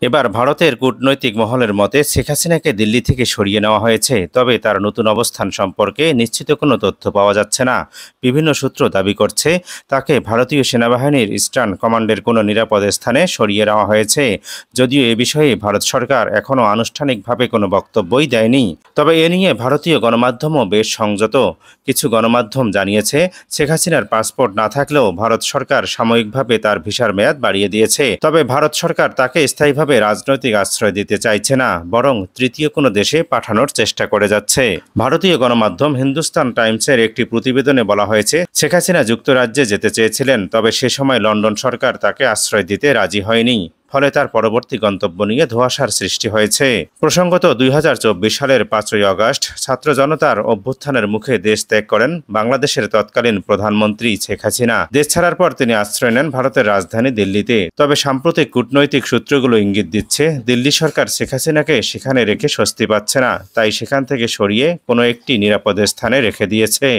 এবার ভারতের কূটনৈতিক মহলের মতে শেখ হাসিনাকে দিল্লি থেকে সরিয়ে নেওয়া হয়েছে, তবে তার নতুন অবস্থান সম্পর্কে নিশ্চিত কোনো তথ্য পাওয়া যাচ্ছে না। বিভিন্ন সূত্র দাবি করছে তাকে ভারতীয় সেনাবাহিনীর ইস্টার্ন কমান্ডের কোনো নিরাপদ স্থানে সরিয়ে নেওয়া হয়েছে, যদিও এ বিষয়ে ভারত সরকার এখনও আনুষ্ঠানিকভাবে কোনো বক্তব্যই দেয়নি। তবে এ নিয়ে ভারতীয় গণমাধ্যমও বেশ সংযত। কিছু গণমাধ্যম জানিয়েছে শেখ হাসিনার পাসপোর্ট না থাকলেও ভারত সরকার সাময়িকভাবে তার ভিসার মেয়াদ বাড়িয়ে দিয়েছে। তবে ভারত সরকার তাকে স্থায়ীভাবে রাজনৈতিক আশ্রয় দিতে চাইছে না, বরং তৃতীয় কোনো দেশে পাঠানোর চেষ্টা করে যাচ্ছে। ভারতীয় গণমাধ্যম হিন্দুস্তান টাইমসের একটি প্রতিবেদনে বলা হয়েছে, শেখ হাসিনা যুক্তরাজ্যে যেতে চেয়েছিলেন, তবে সে সময় লন্ডন সরকার তাকে আশ্রয় দিতে রাজি হয়নি। ফলে তার পরবর্তী গন্তব্য নিয়ে ধোঁয়াশার সৃষ্টি হয়েছে। প্রসঙ্গত ২০২৪ সালের ৫ই আগস্ট ছাত্র জনতার অভ্যুত্থানের মুখে দেশ ত্যাগ করেন বাংলাদেশের তৎকালীন প্রধানমন্ত্রী শেখ হাসিনা। দেশ ছাড়ার পর তিনি আশ্রয় নেন ভারতের রাজধানী দিল্লিতে। তবে সাম্প্রতিক কূটনৈতিক সূত্রগুলো ইঙ্গিত দিচ্ছে দিল্লি সরকার শেখ হাসিনাকে সেখানে রেখে স্বস্তি পাচ্ছে না, তাই সেখান থেকে সরিয়ে কোনো একটি নিরাপদ স্থানে রেখে দিয়েছে।